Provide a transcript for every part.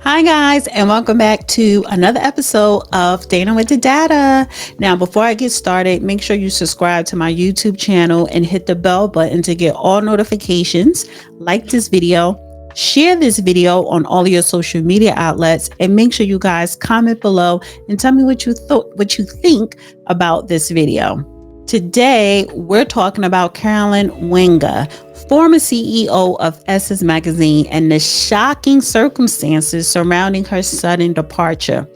Hi, guys, and welcome back to another episode of Dana with the Data. Now, before I get started, make sure you subscribe to my YouTube channel and hit the bell button to get all notifications. Like this video, share this video on all of your social media outlets, and make sure you guys comment below and tell me what you think about this video. Today, we're talking about Carolyn Wanga, former CEO of Essence magazine, and the shocking circumstances surrounding her sudden departure.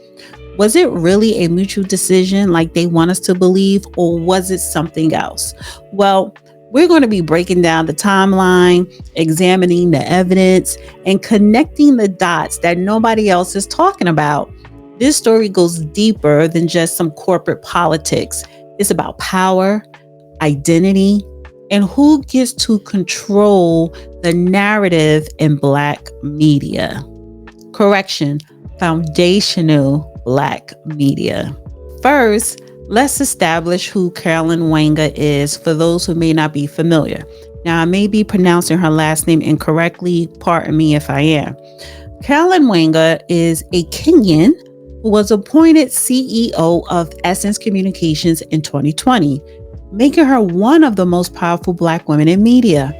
Was it really a mutual decision like they want us to believe, or was it something else? Well, we're going to be breaking down the timeline, examining the evidence, and connecting the dots that nobody else is talking about. This story goes deeper than just some corporate politics. It's about power, identity, and who gets to control the narrative in Black media. Correction, foundational Black media. First, let's establish who Carolyn Wanga is for those who may not be familiar. Now, I may be pronouncing her last name incorrectly. Pardon me if I am. Carolyn Wanga is a Kenyan who was appointed CEO of Essence Communications in 2020, making her one of the most powerful Black women in media.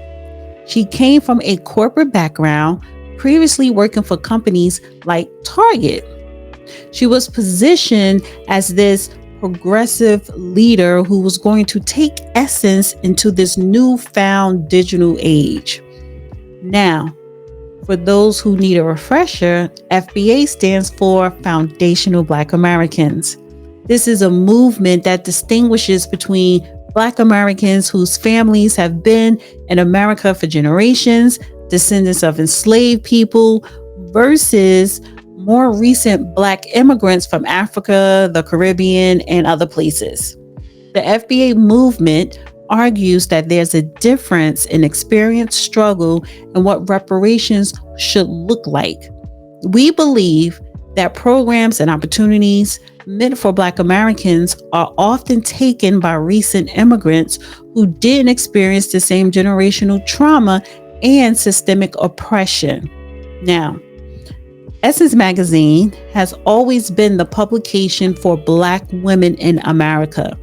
She came from a corporate background, previously working for companies like Target. She was positioned as this progressive leader who was going to take Essence into this newfound digital age. Now, for those who need a refresher, FBA stands for Foundational Black Americans. This is a movement that distinguishes between Black Americans whose families have been in America for generations, descendants of enslaved people, versus more recent Black immigrants from Africa, the Caribbean, and other places. The FBA movement argues that there's a difference in experience, struggle, and what reparations should look like. We believe that programs and opportunities meant for Black Americans are often taken by recent immigrants who didn't experience the same generational trauma and systemic oppression. Now, Essence magazine has always been the publication for Black women in America.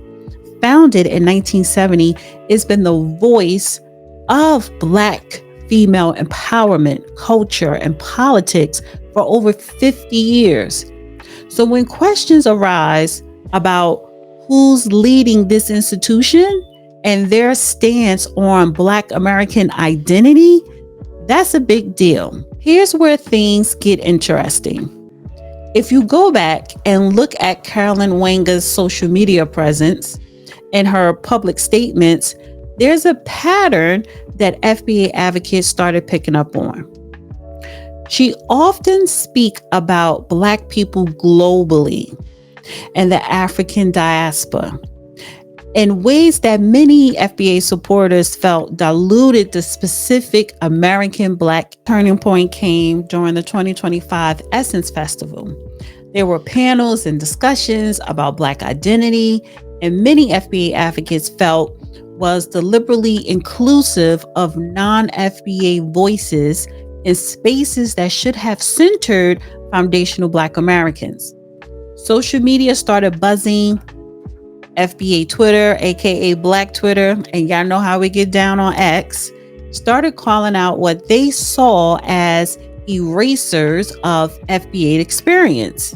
Founded in 1970, it's been the voice of Black female empowerment, culture, and politics for over 50 years. So when questions arise about who's leading this institution and their stance on Black American identity, that's a big deal. Here's where things get interesting. If you go back and look at Carolyn Wanga's social media presence and her public statements, there's a pattern that FBA advocates started picking up on. She often speaks about Black people globally and the African diaspora in ways that many FBA supporters felt diluted the specific American Black. Turning point came during the 2025 Essence Festival. There were panels and discussions about Black identity, and many FBA advocates felt was deliberately inclusive of non-FBA voices in spaces that should have centered foundational Black Americans. Social media started buzzing. FBA Twitter, aka Black Twitter, and y'all know how we get down on X, started calling out what they saw as erasers of FBA experience.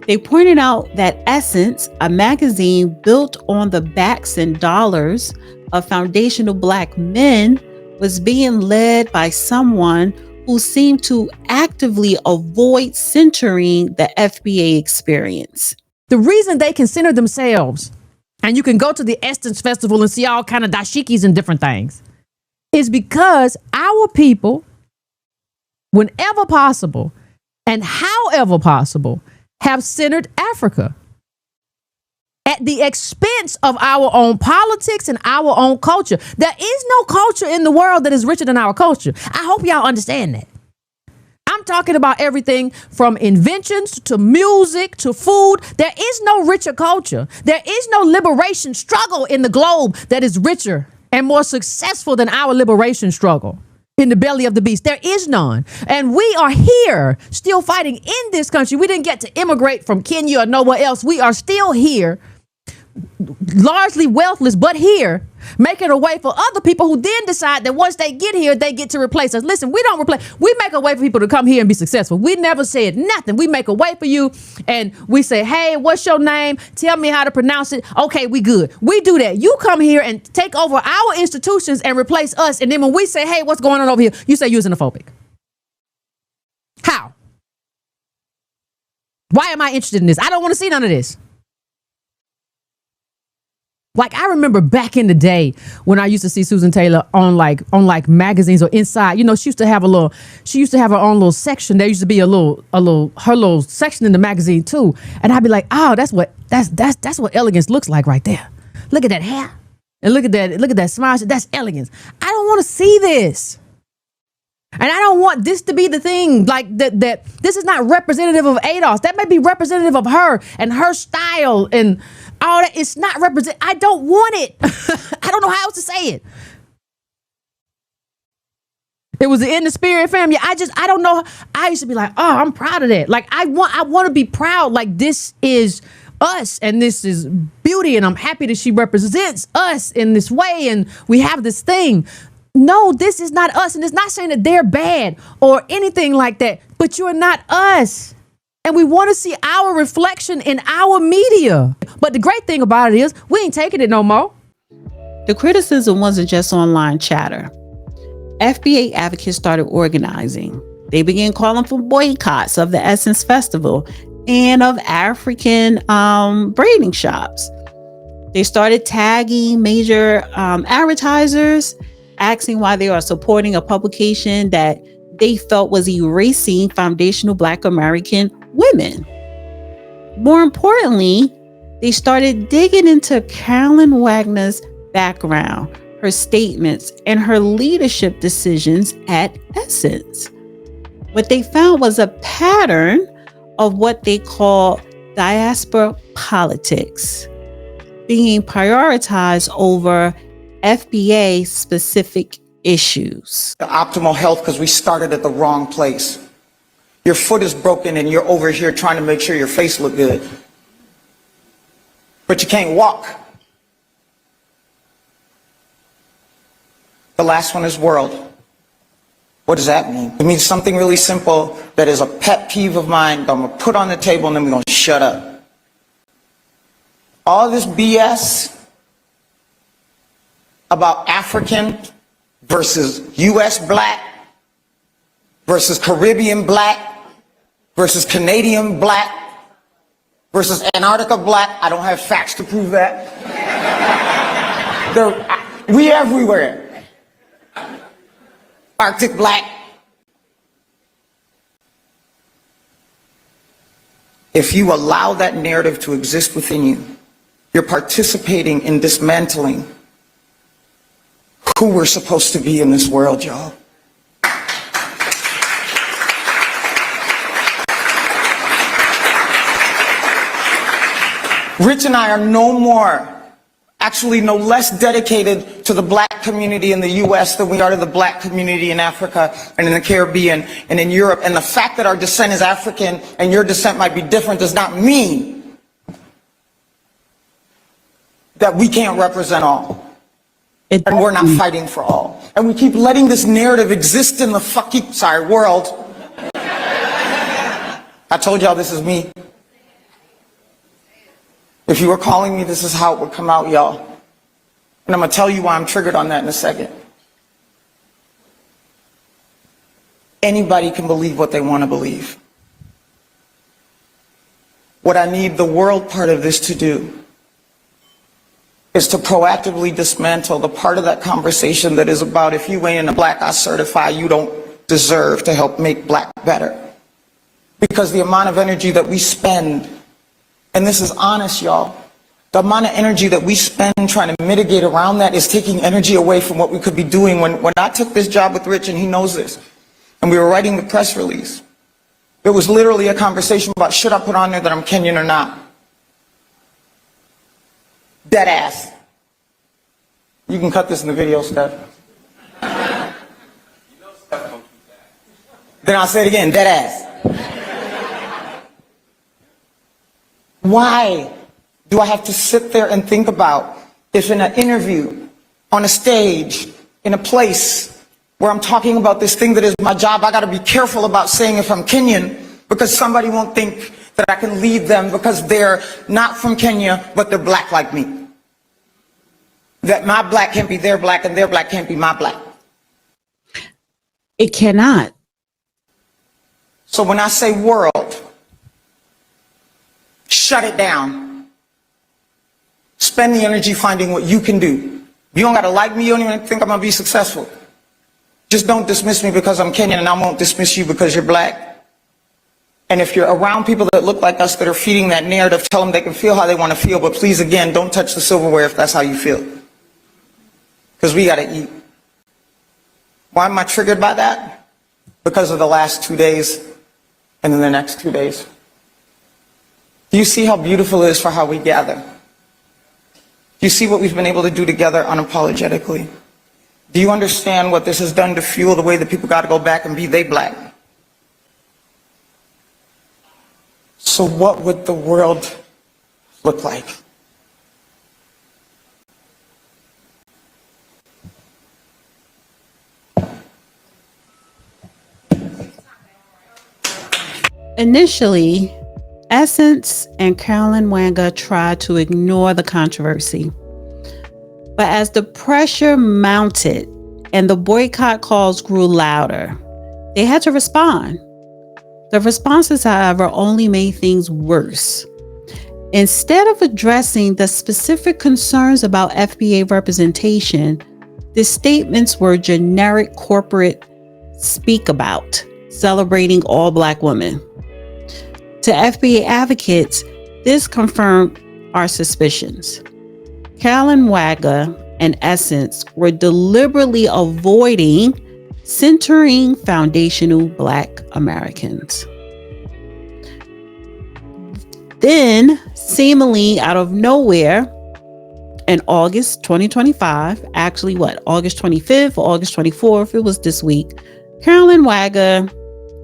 They pointed out that Essence, a magazine built on the backs and dollars of foundational Black men, was being led by someone who seemed to actively avoid centering the FBA experience. The reason they can center themselves, and you can go to the Essence Festival and see all kind of dashikis and different things, is because our people, whenever possible and however possible, have centered Africa at the expense of our own politics and our own culture. There is no culture in the world that is richer than our culture. I hope y'all understand that. I'm talking about everything from inventions to music to food. There is no richer culture. There is no liberation struggle in the globe that is richer and more successful than our liberation struggle. in the belly of the beast. There is none. And we are here still fighting in this country. We didn't get to immigrate from Kenya or nowhere else. We are still here, largely wealthless, but here, making a way for other people who then decide that once they get here, they get to replace us. Listen, we don't replace. We make a way for people to come here and be successful. We never said nothing. We make a way for you, and we say, hey, what's your name? Tell me how to pronounce it. Okay, we good. We do that. You come here and take over our institutions and replace us, and then when we say, hey, what's going on over here? You say you're xenophobic. How? Why am I interested in this? I don't want to see none of this. Like, I remember back in the day when I used to see Susan Taylor on like magazines or inside, you know, she used to have her own little section. There used to be her little section in the magazine too. And I'd be like, oh, that's what elegance looks like right there. Look at that hair. And look at that smile. That's elegance. I don't want to see this. And I don't want this to be the thing, like that this is not representative of ADOS. That may be representative of her and her style and all that. It's not I don't want it. I don't know how else to say it. It was in the spirit, family. I don't know. I used to be like, oh, I'm proud of that. Like, I want to be proud. Like, this is us and this is beauty. And I'm happy that she represents us in this way. And we have this thing. No, this is not us. And it's not saying that they're bad or anything like that, but you're not us. And we want to see our reflection in our media. But the great thing about it is we ain't taking it no more. The criticism wasn't just online chatter. FBA advocates started organizing. They began calling for boycotts of the Essence Festival and of African braiding shops. They started tagging major advertisers, asking why they are supporting a publication that they felt was erasing foundational Black American women. More importantly, they started digging into Carolyn Wagner's background, her statements, and her leadership decisions at Essence. What they found was a pattern of what they call diaspora politics being prioritized over FBA specific issues. The optimal health because we started at the wrong place. Your foot is broken and you're over here trying to make sure your face look good. But you can't walk. The last one is world. What does that mean? It means something really simple that is a pet peeve of mine that I'm going to put on the table and then we're going to shut up. All this BS about African versus U.S. Black versus Caribbean Black versus Canadian Black versus Antarctica Black. I don't have facts to prove that. We everywhere. Arctic Black. If you allow that narrative to exist within you, you're participating in dismantling who we're supposed to be in this world, y'all. Rich and I are no less dedicated to the Black community in the U.S. than we are to the Black community in Africa and in the Caribbean and in Europe. And the fact that our descent is African and your descent might be different does not mean that we can't represent all. And we're not fighting for all. And we keep letting this narrative exist in the world. I told y'all this is me. If you were calling me, this is how it would come out, y'all. And I'm going to tell you why I'm triggered on that in a second. Anybody can believe what they want to believe. What I need the world part of this to do is to proactively dismantle the part of that conversation that is about, if you ain't a Black, I certify you don't deserve to help make Black better. Because the amount of energy that we spend, and this is honest, y'all, the amount of energy that we spend trying to mitigate around that is taking energy away from what we could be doing. When I took this job with Rich, and he knows this, and we were writing the press release, it was literally a conversation about, should I put on there that I'm Kenyan or not? Dead ass. You can cut this in the video, Steph. Then I'll say it again, dead ass. Why do I have to sit there and think about if in an interview, on a stage, in a place where I'm talking about this thing that is my job, I got to be careful about saying if I'm Kenyan, because somebody won't think that I can lead them because they're not from Kenya, but they're black like me. That my black can't be their black and their black can't be my black. It cannot. So when I say world, shut it down. Spend the energy finding what you can do. You don't got to like me. You don't even think I'm going to be successful. Just don't dismiss me because I'm Kenyan, and I won't dismiss you because you're black. And if you're around people that look like us that are feeding that narrative, tell them they can feel how they want to feel. But please, again, don't touch the silverware if that's how you feel. Because we got to eat. Why am I triggered by that? Because of the last 2 days and then the next 2 days. Do you see how beautiful it is for how we gather? Do you see what we've been able to do together unapologetically? Do you understand what this has done to fuel the way that people got to go back and be they black? So what would the world look like? Initially, Essence and Carolyn Wanga tried to ignore the controversy. But as the pressure mounted and the boycott calls grew louder, they had to respond. The responses, however, only made things worse. Instead of addressing the specific concerns about FBA representation, the statements were generic corporate speak about, celebrating all Black women. To FBA advocates, this confirmed our suspicions. Carolyn Wanga and Essence were deliberately avoiding centering foundational Black Americans. Then, seemingly out of nowhere, in August 2025, actually August 25th or August 24th, it was this week, Carolyn Wanga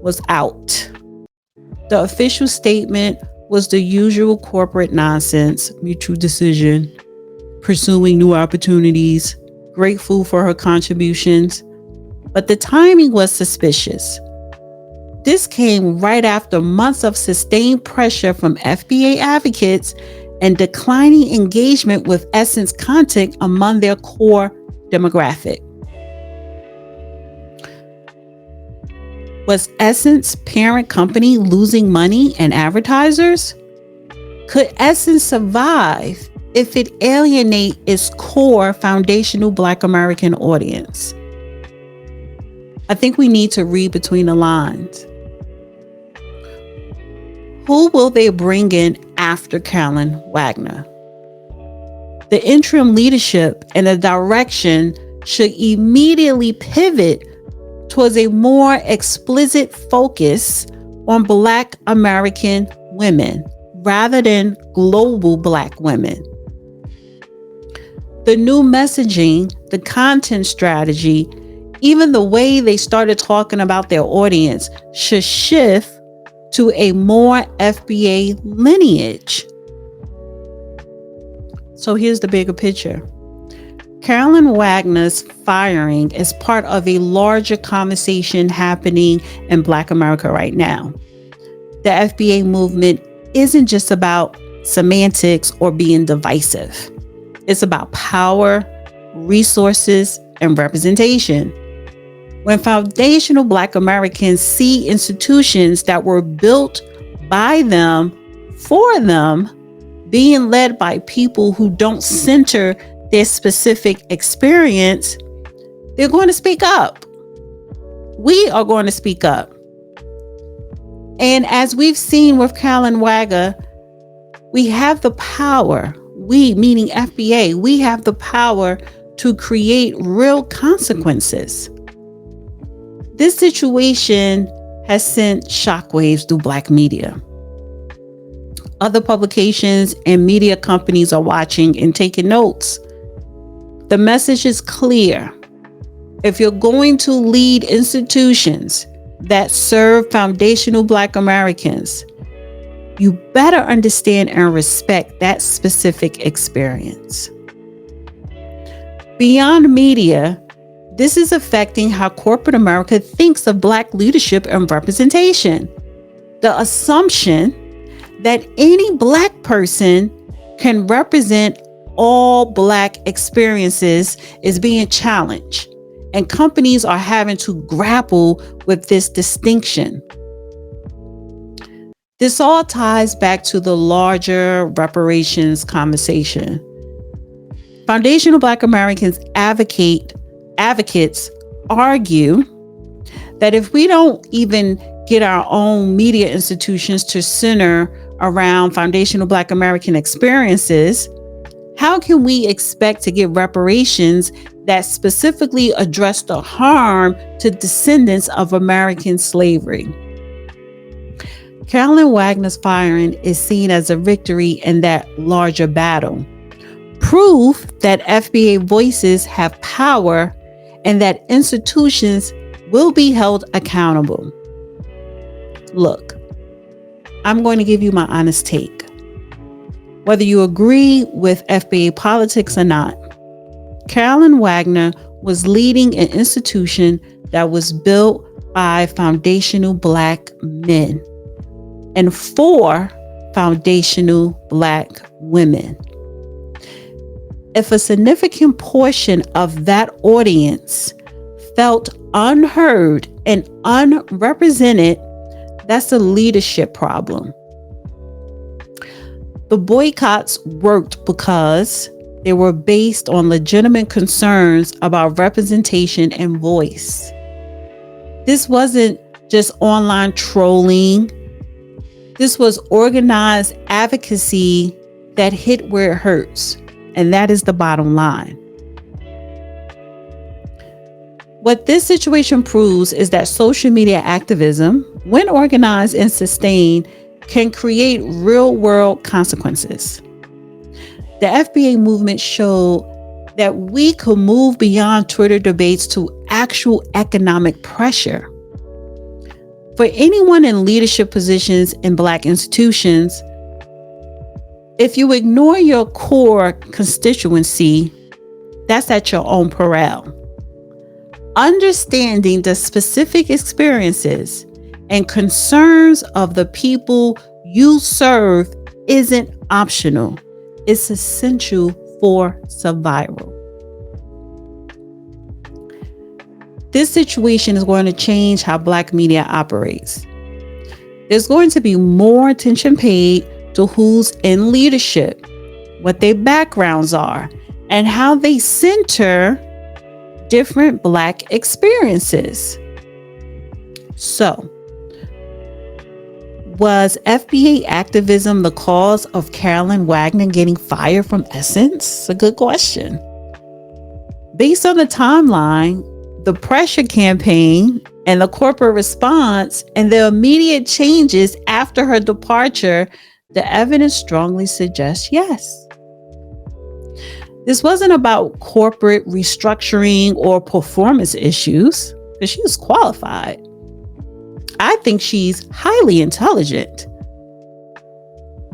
was out. The official statement was the usual corporate nonsense, mutual decision, pursuing new opportunities, grateful for her contributions. But the timing was suspicious. This came right after months of sustained pressure from FBA advocates and declining engagement with Essence content among their core demographic. Was Essence parent company losing money and advertisers? Could Essence survive if it alienates its core foundational Black American audience? I think we need to read between the lines. Who will they bring in after Carolyn Wanga? The interim leadership and the direction should immediately pivot towards a more explicit focus on Black American women rather than global Black women. The new messaging, the content strategy, even the way they started talking about their audience should shift to a more FBA lineage. So here's the bigger picture. Carolyn Wanga's firing is part of a larger conversation happening in Black America right now. The FBA movement isn't just about semantics or being divisive. It's about power, resources, and representation. When foundational Black Americans see institutions that were built by them, for them, being led by people who don't center their specific experience, they're going to speak up. We are going to speak up. And as we've seen with Carolyn Wanga, we have the power, we, meaning FBA, we have the power to create real consequences. This situation has sent shockwaves through Black media. Other publications and media companies are watching and taking notes. The message is clear. If you're going to lead institutions, that serve foundational Black Americans, you better understand and respect that specific experience. Beyond media, this is affecting how corporate America thinks of Black leadership and representation. The assumption that any Black person can represent all Black experiences is being challenged, and companies are having to grapple with this distinction. This all ties back to the larger reparations conversation. Foundational Black Americans advocates argue that if we don't even get our own media institutions to center around foundational Black American experiences, how can we expect to get reparations that specifically address the harm to descendants of American slavery? Carolyn Wagner's firing is seen as a victory in that larger battle. Proof that FBA voices have power and that institutions will be held accountable. Look, I'm going to give you my honest take. Whether you agree with FBA politics or not, Carolyn Wagner was leading an institution that was built by foundational Black men and for foundational Black women. If a significant portion of that audience felt unheard and unrepresented, that's a leadership problem. The boycotts worked because they were based on legitimate concerns about representation and voice. This wasn't just online trolling. This was organized advocacy that hit where it hurts. And that is the bottom line. What this situation proves is that social media activism, when organized and sustained, can create real-world consequences. The FBA movement showed that we could move beyond Twitter debates to actual economic pressure. For anyone in leadership positions in Black institutions, if you ignore your core constituency, that's at your own peril. Understanding the specific experiences and concerns of the people you serve isn't optional. It's essential for survival. This situation is going to change how Black media operates. There's going to be more attention paid to who's in leadership, what their backgrounds are, and how they center different Black experiences. So, was FBA activism the cause of Carolyn Wagner getting fired from Essence? It's a good question. Based on the timeline, the pressure campaign, and the corporate response, and the immediate changes after her departure, the evidence strongly suggests yes. This wasn't about corporate restructuring or performance issues, because she was qualified. I think she's highly intelligent.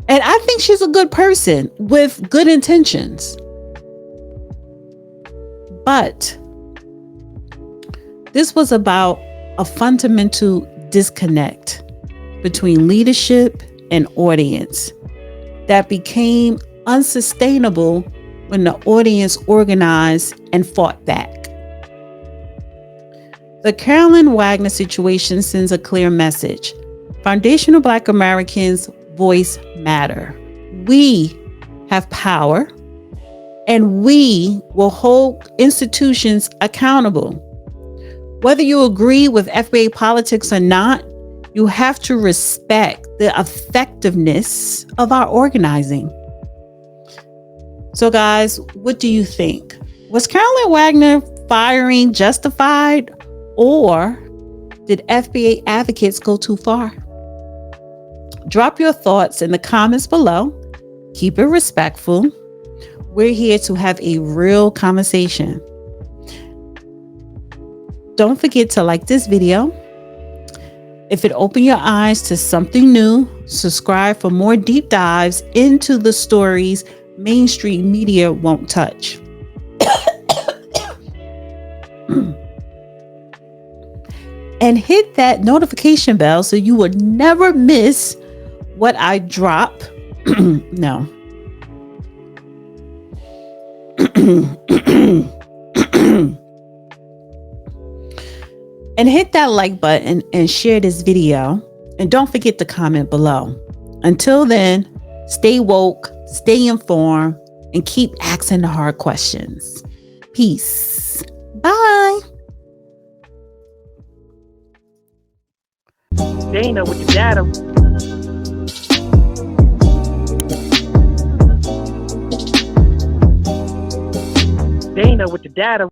And I think she's a good person with good intentions. But this was about a fundamental disconnect between leadership and audience that became unsustainable when the audience organized and fought back. The Carolyn Wagner situation sends a clear message. Foundational Black Americans' voice matter. We have power, and we will hold institutions accountable. Whether you agree with FBA politics or not, you have to respect the effectiveness of our organizing. So guys, what do you think? Was Carolyn Wagner firing justified, or did FBA advocates go too far? Drop your thoughts in the comments below. Keep it respectful. We're here to have a real conversation. Don't forget to like this video, If it opened your eyes to something new, subscribe for more deep dives into the stories mainstream media won't touch. And hit that notification bell so you will never miss what I drop. No. And hit that like button and share this video. And don't forget to comment below. Until then, stay woke, stay informed, and keep asking the hard questions. Peace. Bye. Dana with the data. Dana with the data.